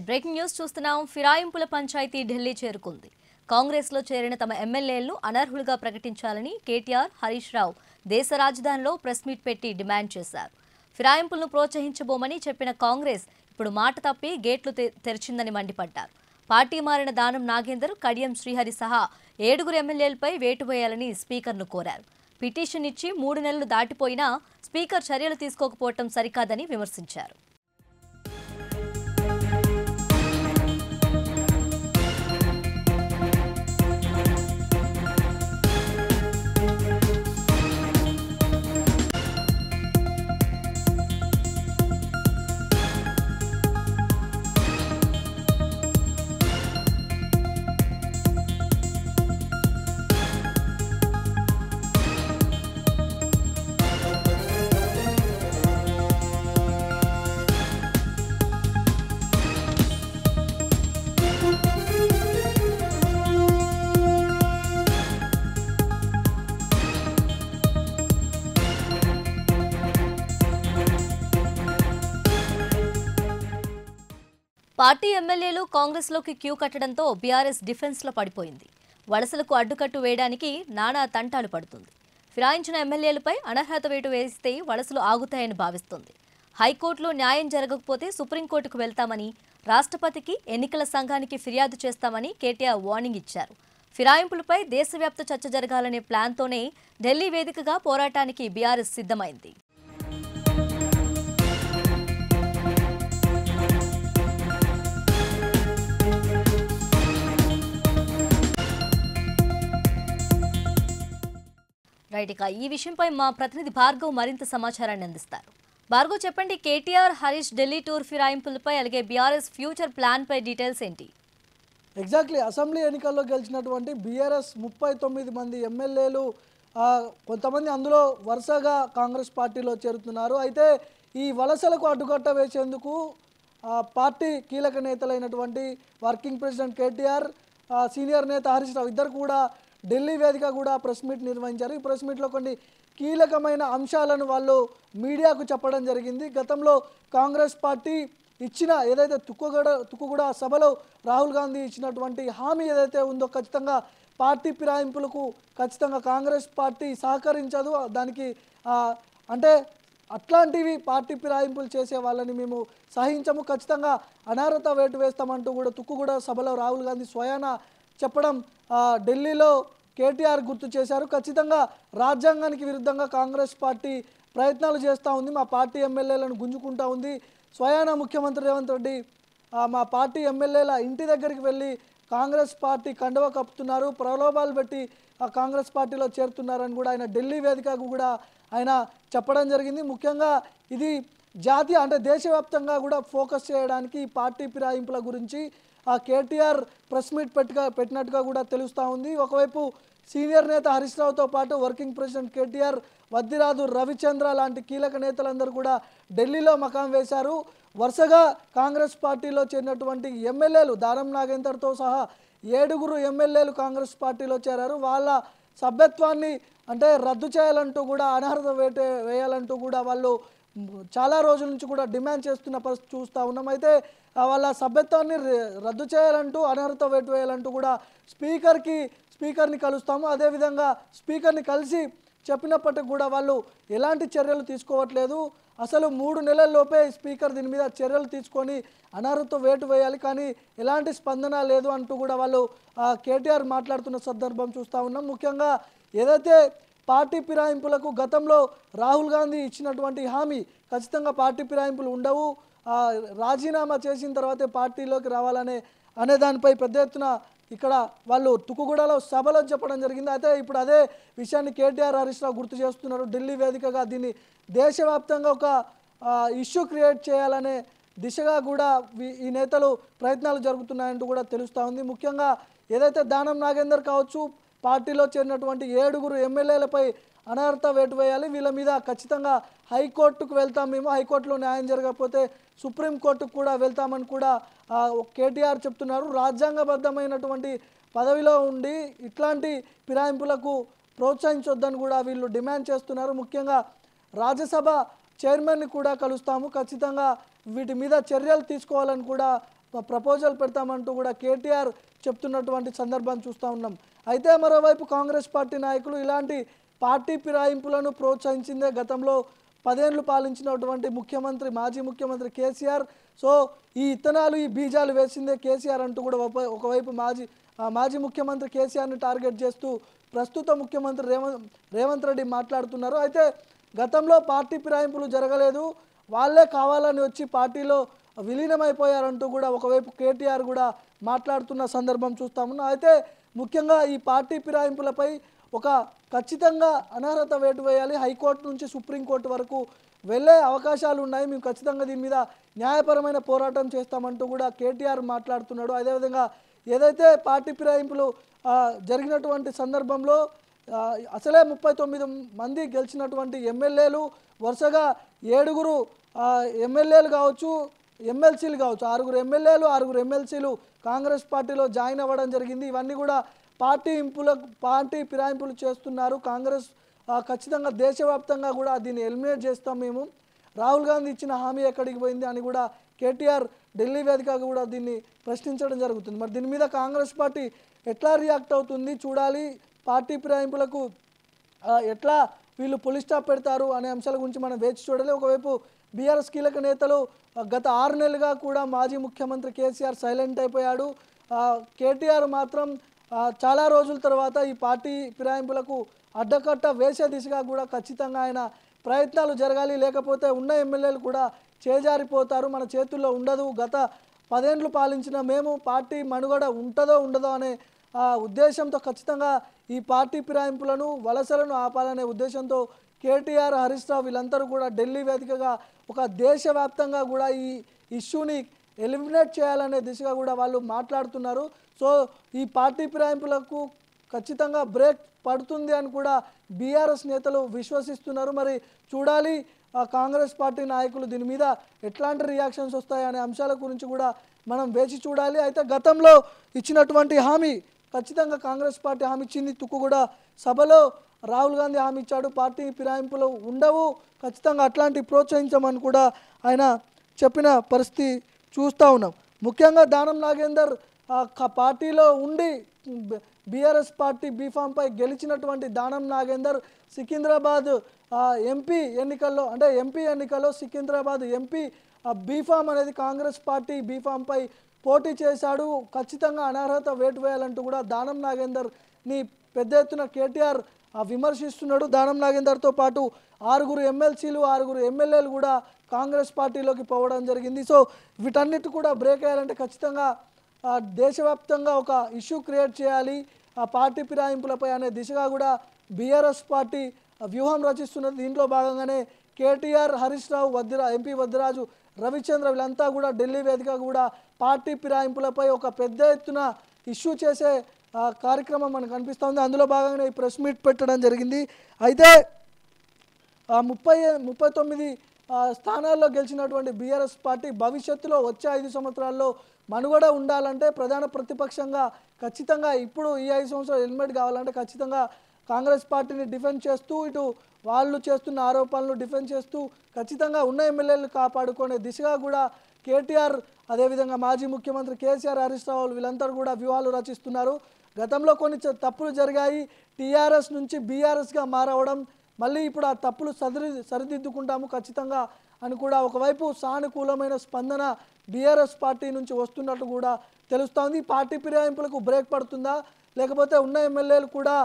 Breaking news చూస్తున్నాం. ఫిరాయింపుల పంచాయతీ ఢిల్లీ చేరుకుంది. కాంగ్రెస్ లో చేరిన తమ ఎమ్మెల్యేలను అనర్హులుగా ప్రకటించాలని కేటీఆర్, హరీష్ రావు దేశ రాజధానిలో ప్రెస్ మీట్ పెట్టి డిమాండ్ చేశారు. ఫిరాయింపులను ప్రోత్సహించబోమని చెప్పిన కాంగ్రెస్ ఇప్పుడు మాట తప్పి గేట్లు తెరిచిందని మండిపడ్డారు. పార్టీ మారిన దానం నాగేందర్, కడియం శ్రీహరి సహా 7 ఎమ్మెల్యేలపై వేటు వేయాలని స్పీకర్ను కోరారు. పిటిషన్ ఇచ్చి 3 నెలలు దాటిపోయినా స్పీకర్ చర్యలు తీసుకోకపోవడం సరికాదని విమర్శించారు. పార్టీ ఎమ్మెల్యేలు కాంగ్రెస్లోకి క్యూ కట్టడంతో బీఆర్ఎస్ డిఫెన్స్లో పడిపోయింది. వలసలకు అడ్డుకట్టు వేయడానికి నానా తంటాలు పడుతుంది. ఫిరాయించిన ఎమ్మెల్యేలపై అనర్హత వేటు వేస్తే వలసలు ఆగుతాయని భావిస్తోంది. హైకోర్టులో న్యాయం జరగకపోతే సుప్రీంకోర్టుకు వెళ్తామని, రాష్ట్రపతికి, ఎన్నికల సంఘానికి ఫిర్యాదు చేస్తామని కేటీఆర్ వార్నింగ్ ఇచ్చారు. ఫిరాయింపులపై దేశవ్యాప్త చర్చ జరగాలనే ప్లాన్తోనే ఢిల్లీ వేదికగా పోరాటానికి బీఆర్ఎస్ సిద్ధమైంది. రైట్, ఇక ఈ విషయంపై మా ప్రతినిధి భార్గవ్ మరింత సమాచారాన్ని అందిస్తారు. భార్గవ్, చెప్పండి, కేటీఆర్, హరీష్ ఢిల్లీ టూర్ ఫిరాయింపులపై అలాగే బీఆర్ఎస్ ఫ్యూచర్ ప్లాన్ పై డీటెయిల్స్ ఏంటి? ఎగ్జాక్ట్లీ అసెంబ్లీ ఎన్నికల్లో గెలిచినటువంటి బీఆర్ఎస్ 39 మంది ఎమ్మెల్యేలు, కొంతమంది అందులో వరుసగా కాంగ్రెస్ పార్టీలో చేరుతున్నారు. అయితే ఈ వలసలకు అడ్డుకట్ట వేసేందుకు పార్టీ కీలక నేతలైనటువంటి వర్కింగ్ ప్రెసిడెంట్ కేటీఆర్, సీనియర్ నేత హరీష్ రావు ఇద్దరు కూడా ఢిల్లీ వేదిక కూడా ప్రెస్ మీట్ నిర్వహించారు. ఈ ప్రెస్ మీట్లో కొన్ని కీలకమైన అంశాలను వాళ్ళు మీడియాకు చెప్పడం జరిగింది. గతంలో కాంగ్రెస్ పార్టీ ఇచ్చిన ఏదైతే తుక్కుగూడ సభలో రాహుల్ గాంధీ ఇచ్చినటువంటి హామీ ఏదైతే ఉందో ఖచ్చితంగా పార్టీ ఫిరాయింపులకు ఖచ్చితంగా కాంగ్రెస్ పార్టీ సహకరించదు. దానికి అంటే అట్లాంటివి పార్టీ ఫిరాయింపులు చేసే వాళ్ళని మేము సహించము, ఖచ్చితంగా అనర్హత వేటు వేస్తామంటూ కూడా తుక్కుగూడ సభలో రాహుల్ గాంధీ స్వయాన చెప్పడం ఢిల్లీలో కేటీఆర్ గుర్తు చేశారు. ఖచ్చితంగా రాజ్యాంగానికి విరుద్ధంగా కాంగ్రెస్ పార్టీ ప్రయత్నాలు చేస్తూ ఉంది, మా పార్టీ ఎమ్మెల్యేలను గుంజుకుంటూ ఉంది. స్వయాన ముఖ్యమంత్రి రేవంత్ రెడ్డి మా పార్టీ ఎమ్మెల్యేల ఇంటి దగ్గరికి వెళ్ళి కాంగ్రెస్ పార్టీ కండువ కప్పుతున్నారు, ప్రలోభాలు పెట్టి కాంగ్రెస్ పార్టీలో చేరుతున్నారని కూడా ఆయన ఢిల్లీ వేదికకు కూడా ఆయన చెప్పడం జరిగింది. ముఖ్యంగా ఇది జాతీయ అంటే దేశవ్యాప్తంగా కూడా ఫోకస్ చేయడానికి పార్టీ ఫిరాయింపుల గురించి కేటీఆర్ ప్రెస్ మీట్ పెట్టినట్టుగా కూడా తెలుస్తూ ఉంది. ఒకవైపు సీనియర్ నేత హరీష్ రావుతో పాటు వర్కింగ్ ప్రెసిడెంట్ కేటీఆర్, వద్దిరాజు రవిచంద్ర లాంటి కీలక నేతలందరూ కూడా ఢిల్లీలో మకాం వేశారు. వరుసగా కాంగ్రెస్ పార్టీలో చేరినటువంటి ఎమ్మెల్యేలు దానం నాగేందర్తో సహా 7 ఎమ్మెల్యేలు కాంగ్రెస్ పార్టీలో చేరారు. వాళ్ళ సభ్యత్వాన్ని అంటే రద్దు చేయాలంటూ కూడా అనర్హత వేయాలంటూ కూడా వాళ్ళు చాలా రోజుల నుంచి కూడా డిమాండ్ చేస్తున్న పరిస్థితి చూస్తూ ఉన్నాం. అయితే వాళ్ళ సభ్యత్వాన్ని రద్దు చేయాలంటూ అనర్హత వేటు వేయాలంటూ కూడా స్పీకర్ని కలుస్తాము, అదేవిధంగా స్పీకర్ని కలిసి చెప్పినప్పటికీ కూడా వాళ్ళు ఎలాంటి చర్యలు తీసుకోవట్లేదు. అసలు 3 నెలల్లోపే స్పీకర్ దీని మీద చర్యలు తీసుకొని అనర్హత వేటు వేయాలి, కానీ ఎలాంటి స్పందన లేదు అంటూ కూడా వాళ్ళు కేటీఆర్ మాట్లాడుతున్న సందర్భం చూస్తూ ఉన్నాం. ముఖ్యంగా ఏదైతే పార్టీ ఫిరాయింపులకు గతంలో రాహుల్ గాంధీ ఇచ్చినటువంటి హామీ ఖచ్చితంగా పార్టీ ఫిరాయింపులు ఉండవు, రాజీనామా చేసిన తర్వాతే పార్టీలోకి అనే దానిపై పెద్ద ఎత్తున ఇక్కడ వాళ్ళు తుక్కుగూడలో సభలో చెప్పడం జరిగింది. అయితే ఇప్పుడు అదే విషయాన్ని కేటీఆర్, హరీష్ రావు గుర్తు చేస్తున్నారు. ఢిల్లీ వేదికగా దీన్ని దేశవ్యాప్తంగా ఒక ఇష్యూ క్రియేట్ చేయాలనే దిశగా కూడా ఈ నేతలు ప్రయత్నాలు జరుగుతున్నాయంటూ కూడా తెలుస్తూ ఉంది. ముఖ్యంగా ఏదైతే దానం నాగేందర్ కావచ్చు, పార్టీలో చేరినటువంటి 7 ఎమ్మెల్యేలపై అనర్హత వేటు వేయాలి, వీళ్ళ మీద ఖచ్చితంగా హైకోర్టుకు వెళ్తాం, మేము హైకోర్టులో న్యాయం జరగకపోతే సుప్రీంకోర్టుకు కూడా వెళ్తామని కూడా కేటీఆర్ చెప్తున్నారు. రాజ్యాంగబద్ధమైనటువంటి పదవిలో ఉండి ఇట్లాంటి ఫిరాయింపులకు ప్రోత్సహించొద్దని కూడా వీళ్ళు డిమాండ్ చేస్తున్నారు. ముఖ్యంగా రాజ్యసభ చైర్మన్ని కూడా కలుస్తాము, ఖచ్చితంగా వీటి మీద చర్యలు తీసుకోవాలని కూడా ప్రపోజల్ పెడతామంటూ కూడా కేటీఆర్ చెప్తున్నటువంటి సందర్భం చూస్తూ ఉన్నాం. అయితే మరోవైపు కాంగ్రెస్ పార్టీ నాయకులు ఇలాంటి పార్టీ ఫిరాయింపులను ప్రోత్సహించిందే గతంలో 10 ఏళ్లు పాలించినటువంటి మాజీ ముఖ్యమంత్రి కేసీఆర్. సో ఈ ఇత్తనాలు ఈ బీజాలు వేసిందే కేసీఆర్ అంటూ కూడా ఒకవైపు మాజీ ముఖ్యమంత్రి కేసీఆర్ని టార్గెట్ చేస్తూ ప్రస్తుత ముఖ్యమంత్రి రేవంత్ రెడ్డి మాట్లాడుతున్నారు. అయితే గతంలో పార్టీ ఫిరాయింపులు జరగలేదు, వాళ్ళే కావాలని వచ్చి పార్టీలో విలీనమైపోయారంటూ కూడా ఒకవైపు కేటీఆర్ కూడా మాట్లాడుతున్న సందర్భం చూస్తాము. అయితే ముఖ్యంగా ఈ పార్టీ ఫిరాయింపులపై ఒక ఖచ్చితంగా అనర్హత వేటు వేయాలి, హైకోర్టు నుంచి సుప్రీంకోర్టు వరకు వెళ్ళే అవకాశాలు ఉన్నాయి, మేము ఖచ్చితంగా దీని మీద న్యాయపరమైన పోరాటం చేస్తామంటూ కూడా కేటీఆర్ మాట్లాడుతున్నాడు. అదేవిధంగా ఏదైతే పార్టీ ఫిరాయింపులు జరిగినటువంటి సందర్భంలో అసలే 39 మంది గెలిచినటువంటి ఎమ్మెల్యేలు వరుసగా 7 ఎమ్మెల్యేలు కావచ్చు, ఎమ్మెల్సీలు కావచ్చు, 6 ఎమ్మెల్యేలు 6 ఎమ్మెల్సీలు కాంగ్రెస్ పార్టీలో జాయిన్ అవ్వడం జరిగింది. ఇవన్నీ కూడా పార్టీ ఫిరాయింపులు చేస్తున్నారు కాంగ్రెస్. ఖచ్చితంగా దేశవ్యాప్తంగా కూడా దీన్ని ఎలిమినేట్ చేస్తాం మేము, రాహుల్ గాంధీ ఇచ్చిన హామీ ఎక్కడికి పోయింది అని కూడా కేటీఆర్ ఢిల్లీ వేదికగా కూడా దీన్ని ప్రశ్నించడం జరుగుతుంది. మరి దీని మీద కాంగ్రెస్ పార్టీ ఎట్లా రియాక్ట్ అవుతుంది చూడాలి. పార్టీ ఫిరాయింపులకు ఎట్లా వీళ్ళు పులి స్టాప్ పెడతారు అనే అంశాల గురించి మనం వేచి చూడాలి. ఒకవైపు బీఆర్ఎస్ కీలక నేతలు గత 6 నెలలుగా కూడా మాజీ ముఖ్యమంత్రి కేసీఆర్ సైలెంట్ అయిపోయాడు. కేటీఆర్ మాత్రం చాలా రోజుల తర్వాత ఈ పార్టీ ఫిరాయింపులకు అడ్డకట్ట వేసే దిశగా కూడా ఖచ్చితంగా ఆయన ప్రయత్నాలు జరగాలి, లేకపోతే ఉన్న ఎమ్మెల్యేలు కూడా చేజారిపోతారు, మన చేతుల్లో ఉండదు, గత 10 ఏళ్లు పాలించిన మేము పార్టీ మనుగడ ఉంటుందో ఉండదో అనే ఉద్దేశంతో ఖచ్చితంగా ఈ పార్టీ ఫిరాయింపులను వలసలను ఆపాలనే ఉద్దేశంతో కేటీఆర్ హరీష్ రావు వీళ్ళందరూ కూడా ఢిల్లీ వేదికగా ఒక దేశవ్యాప్తంగా కూడా ఈ ఇష్యూని ఎలిమినేట్ చేయాలనే దిశగా కూడా వాళ్ళు మాట్లాడుతున్నారు. సో ఈ పార్టీ ఫిరాయింపులకు ఖచ్చితంగా బ్రేక్ పడుతుంది అని కూడా బీఆర్ఎస్ నేతలు విశ్వసిస్తున్నారు. మరి చూడాలి కాంగ్రెస్ పార్టీ నాయకులు దీని మీద ఎట్లాంటి రియాక్షన్స్ వస్తాయనే అంశాల గురించి కూడా మనం వేచి చూడాలి. అయితే గతంలో ఇచ్చినటువంటి హామీ ఖచ్చితంగా కాంగ్రెస్ పార్టీ హామీ ఇచ్చింది. తుక్కుగూడ సభలో రాహుల్ గాంధీ హామీ ఇచ్చాడు, పార్టీ ఫిరాయింపులు ఉండవు, ఖచ్చితంగా అట్లాంటి ప్రోత్సహించమని కూడా ఆయన చెప్పిన పరిస్థితి చూస్తూ ఉన్నాం. ముఖ్యంగా దానం నాగేందర్ పార్టీలో ఉండి బీఆర్ఎస్ పార్టీ బీఫామ్పై గెలిచినటువంటి దానం నాగేందర్ సికింద్రాబాద్ ఎంపీ ఎన్నికల్లో సికింద్రాబాద్ ఎంపీ బీఫామ్ అనేది కాంగ్రెస్ పార్టీ బీఫామ్పై పోటీ చేశాడు. ఖచ్చితంగా అనర్హత వేటు వేయాలంటూ కూడా దానం నాగేందర్ని పెద్ద ఎత్తున కేటీఆర్ విమర్శిస్తున్నాడు. దానం నాగేందర్తో పాటు 6 ఎమ్మెల్సీలు 6 ఎమ్మెల్యేలు కూడా కాంగ్రెస్ పార్టీలోకి పోవడం జరిగింది. సో వీటన్నిటి కూడా బ్రేక్ అయ్యాలంటే ఖచ్చితంగా దేశవ్యాప్తంగా ఒక ఇష్యూ క్రియేట్ చేయాలి ఆ పార్టీ ఫిరాయింపులపై అనే దిశగా కూడా బీఆర్ఎస్ పార్టీ వ్యూహం రచిస్తున్నది. దీంట్లో భాగంగానే కేటీఆర్, హరీష్ రావు, ఎంపీ వద్దిరాజు, రవిచంద్ర వీళ్ళంతా కూడా ఢిల్లీ వేదిక కూడా పార్టీ ఫిరాయింపులపై ఒక పెద్ద ఎత్తున ఇష్యూ చేసే కార్యక్రమం మనకు కనిపిస్తుంది. అందులో భాగంగానే ఈ ప్రెస్ మీట్ పెట్టడం జరిగింది. అయితే 39 స్థానాల్లో గెలిచినటువంటి బీఆర్ఎస్ పార్టీ భవిష్యత్తులో వచ్చే 5 సంవత్సరాల్లో మనుగడ ఉండాలంటే ప్రధాన ప్రతిపక్షంగా ఖచ్చితంగా ఇప్పుడు ఈ 5 సంవత్సరాలు ఎలిమినేట్ కావాలంటే ఖచ్చితంగా కాంగ్రెస్ పార్టీని డిఫెండ్ చేస్తూ ఇటు వాళ్ళు చేస్తున్న ఆరోపణలు డిఫెండ్ చేస్తూ ఖచ్చితంగా ఉన్న ఎమ్మెల్యేలు కాపాడుకునే దిశగా కూడా కేటీఆర్ అదేవిధంగా మాజీ ముఖ్యమంత్రి కేసీఆర్, హరీష్ రావు వీళ్ళందరూ కూడా వ్యూహాలు రచిస్తున్నారు. గతంలో కొన్ని తప్పులు జరిగాయి, టీఆర్ఎస్ నుంచి బీఆర్ఎస్గా మారవడం, మళ్ళీ ఇప్పుడు ఆ తప్పులు సరిదిద్దుకుంటాము ఖచ్చితంగా అని కూడా ఒకవైపు సానుకూలమైన స్పందన బీఆర్ఎస్ పార్టీ నుంచి వస్తున్నట్టు కూడా తెలుస్తోంది. పార్టీ ఫిరాయింపులకు బ్రేక్ పడుతుందా, లేకపోతే ఉన్న ఎమ్మెల్యేలు కూడా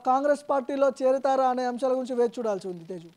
కాంగ్రెస్ పార్టీలో చేరుతారా అనే అంశాల గురించి వేచి చూడాల్సి ఉంది. తేజు.